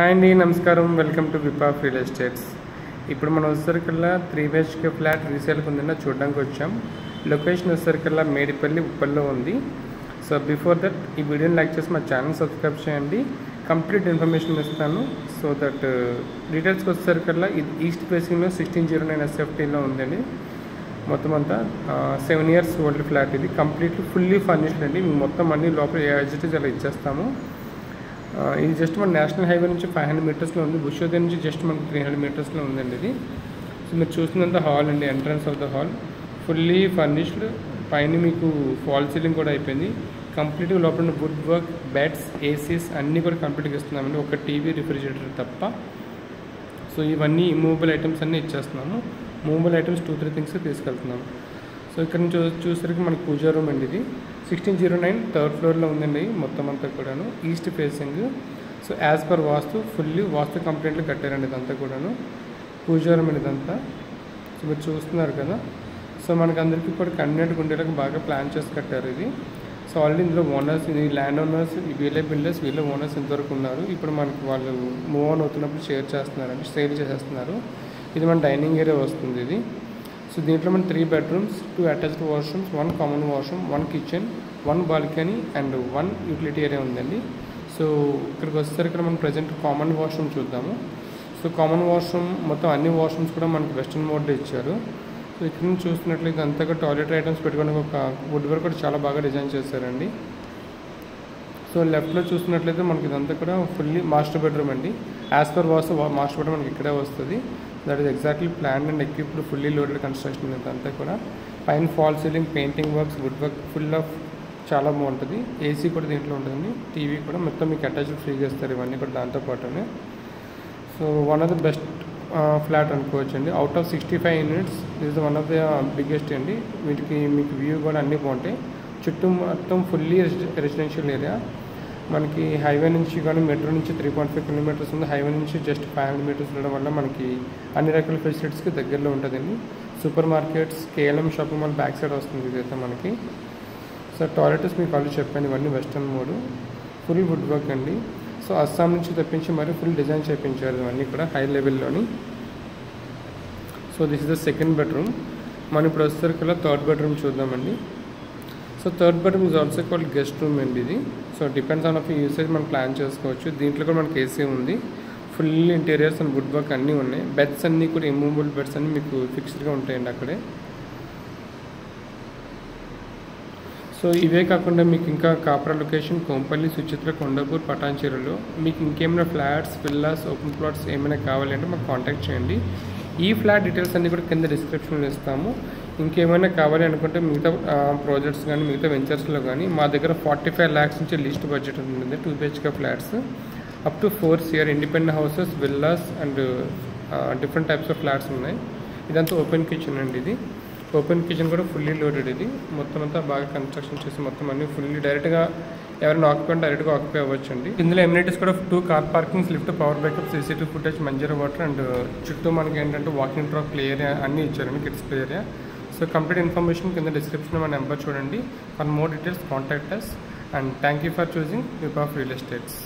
Hi అండి, నమస్కారం. Welcome to విపాఫ్ రియల్ ఎస్టేట్స్. ఇప్పుడు మనం వచ్చేసరికల్లా 3 BHK ఫ్లాట్ రీసేల్కి ఉందన్న చూడడానికి వచ్చాం. లొకేషన్ వచ్చేసరికల్లా మేడిపల్లి, ఉప్పల్లో ఉంది. సో బిఫోర్ దట్ ఈ వీడియోని లైక్ చేసి మా ఛానల్ సబ్స్క్రైబ్ చేయండి. కంప్లీట్ ఇన్ఫర్మేషన్ ఇస్తాను. సో దట్ డీటెయిల్స్కి వచ్చేసరికల్లా ఇది ఈస్ట్ ఫేసింగ్లో 1609 SFTలో ఉందండి. మొత్తం అంతా 7 years ఓల్డ్ ఫ్లాట్. ఇది కంప్లీట్లీ ఫుల్లీ ఫర్నిష్డ్ అండి. మొత్తం అన్ని లోపల యాజిటీస్ అలా ఇచ్చేస్తాము. ఇది జస్ట్ మన నేషనల్ హైవే నుంచి 500 మీటర్స్లో ఉంది. బుషోదయ నుంచి జస్ట్ మనకు 300 మీటర్స్లో ఉందండి ఇది. సో మీరు చూసినంత హాల్ అండి, entrance of the hall fully furnished. పైన మీకు ఫాల్ సీలింగ్ కూడా అయిపోయింది. కంప్లీట్గా లోపల వుడ్ వర్క్, బెడ్స్, ఏసీస్ అన్నీ కూడా కంప్లీట్గా ఇస్తున్నామండి. ఒక టీవీ, రిఫ్రిజిరేటర్ తప్ప. సో ఇవన్నీ మూవబుల్ ఐటమ్స్ అన్నీ ఇచ్చేస్తున్నాము. మూవబుల్ ఐటమ్స్ 2-3 థింగ్స్ తీసుకెళ్తున్నాము. సో ఇక్కడ నుంచి చూసరికి మనకు పూజా రూమ్ అండి. ఇది 1609 థర్డ్ ఫ్లోర్లో ఉందండి. మొత్తం అంతా కూడాను east facing. So as per vastu fully vastu కంప్లైంట్లు కట్టారండి ఇదంతా కూడాను. పూజా రూమ్ అండి ఇదంతా. సో మీరు చూస్తున్నారు కదా. సో మనకు అందరికీ కూడా కన్వీనియంట్గా ఉండేలాగా బాగా ప్లాన్ చేసి కట్టారు ఇది. సో ఆల్రెడీ ఇందులో ఓనర్స్, ఇది ల్యాండ్ ఓనర్స్, వీళ్ళే బిల్డర్స్, వీళ్ళే ఓనర్స్ ఇంతవరకు ఉన్నారు. ఇప్పుడు మనకి వాళ్ళు మూవ్ ఆన్ అవుతున్నప్పుడు షేర్ చేస్తున్నారండి, సేల్ చేసేస్తున్నారు. ఇది మన డైనింగ్ ఏరియా వస్తుంది ఇది. సో దీంట్లో మన 3 bedrooms, 2 attached washrooms, 1 common washroom, 1 kitchen, 1 balcony and 1 utility area ఉందండి. సో ఇక్కడికి వచ్చేసరికి మనం ప్రజెంట్ కామన్ వాష్రూమ్ చూద్దాము. సో కామన్ వాష్రూమ్ మొత్తం అన్ని వాష్రూమ్స్ కూడా మనకి వెస్టర్న్ మోడ్లో ఇచ్చారు. సో ఇక్కడ నుంచి చూస్తున్నట్లయితే అంతగా టాయిలెట్ ఐటమ్స్ పెట్టుకోవడానికి ఒక వుడ్ వర్క్ కూడా చాలా బాగా డిజైన్ చేశారండి. సో లెఫ్ట్లో చూస్తున్నట్లయితే మనకి ఇదంతా కూడా ఫుల్లీ మాస్టర్ బెడ్రూమ్ అండి. యాజ్ పర్ వాస్తు మాస్టర్ బెడ్రూమ్ మనకి ఇక్కడే వస్తుంది. That is exactly plan and equipped fully loaded construction ఇదంతా కూడా. పైన fall ceiling, painting works, wood work full of చాలా బాగుంటుంది. ఏసీ కూడా దీంట్లో ఉంటుంది. టీవీ కూడా మొత్తం మీకు అటాచ్డ్ ఫ్రీగా ఇస్తారు. ఇవన్నీ కూడా దాంతోపాటునే. So one of the best flat అనుకోవచ్చు అండి. Out of 65 units this one of the biggest అండి. వీటికి మీకు వ్యూ కూడా అన్నీ బాగుంటాయి. చుట్టూ మొత్తం ఫుల్లీ రెసిడెన్షియల్ ఏరియా. మనకి హైవే నుంచి కానీ మెట్రో నుంచి 3.5 kilometers ఉంది. హైవే నుంచి జస్ట్ 500 meters ఉండడం వల్ల మనకి అన్ని రకాల ఫెసిలిటీస్కి దగ్గరలో ఉంటుందండి. Super markets, KLM shopping mall back side వస్తుంది ఇదైతే మనకి. సో టాయిలెట్స్ మీకు ఆల్రెడీ చెప్పాను, ఇవన్నీ western mode, full wood work అండి. సో అస్సాం నుంచి తెప్పించి మరి ఫుల్ డిజైన్ చేయించారు ఇవన్నీ కూడా హై లెవెల్లోని. So this is the second bedroom. మనం ఇప్పుడు వచ్చేసరికి థర్డ్ బెడ్రూమ్ చూద్దామండి. So third bedroom is also called guest room అండి ఇది. So depends on of usage మనం ప్లాన్ చేసుకోవచ్చు. దీంట్లో కూడా మనకి ఏసీ ఉంది. Full interiors and wood work అన్నీ ఉన్నాయి. బెడ్స్ అన్నీ కూడా ఇమూవబుల్ బెడ్స్ అన్నీ మీకు ఫిక్స్డ్గా ఉంటాయండి అక్కడే. సో ఇవే కాకుండా మీకు ఇంకా కాప్రా లొకేషన్, కోంపల్లి, సుచిత్ర, కొండాపూర్, పటాన్చెరులో మీకు ఇంకేమైనా ఫ్లాట్స్, విల్లాస్, ఓపెన్ ప్లాట్స్ ఏమైనా కావాలంటే మాకు కాంటాక్ట్ చేయండి. ఈ ఫ్లాట్ డీటెయిల్స్ అన్నీ కూడా కింద డిస్క్రిప్షన్లో ఇస్తాము. ఇంకేమైనా కావాలి అనుకుంటే మిగతా ప్రాజెక్ట్స్ కానీ మిగతా వెంచర్స్లో కానీ మా దగ్గర 45 lakhs నుంచి లీస్ట్ బడ్జెట్ ఉంటుంది. 2 BHK flats up to 4 CR independent houses, villas and different types of flats ఉన్నాయి. ఇదంతా ఓపెన్ కిచెన్ అండి. ఇది ఓపెన్ కిచెన్ కూడా ఫుల్లీ లోడెడ్. ఇది మొత్తం అంతా బాగా కన్స్ట్రక్షన్ చేసి మొత్తం అన్ని ఫుల్లీ డైరెక్ట్గా ఎవరైనా ఆక్యుపై డైరెక్ట్గా ఆక్యుపై అవ్వచ్చు అండి. ఇందులో ఎమ్యూనిటీస్ కూడా 2 car parkings, lift, power backup, CCTV footage, Manjira water and చుట్టూ మనకి ఏంటంటే వాకింగ్ ట్రాక్, ప్లే ఏరియా అన్నీ ఇచ్చారండి, kids play area. So complete information కింద డిస్క్రిప్షన్లో మన నెంబర్ చూడండి. For more details contact us and thank you for choosing విపాఫ్ రియల్ ఎస్టేట్స్.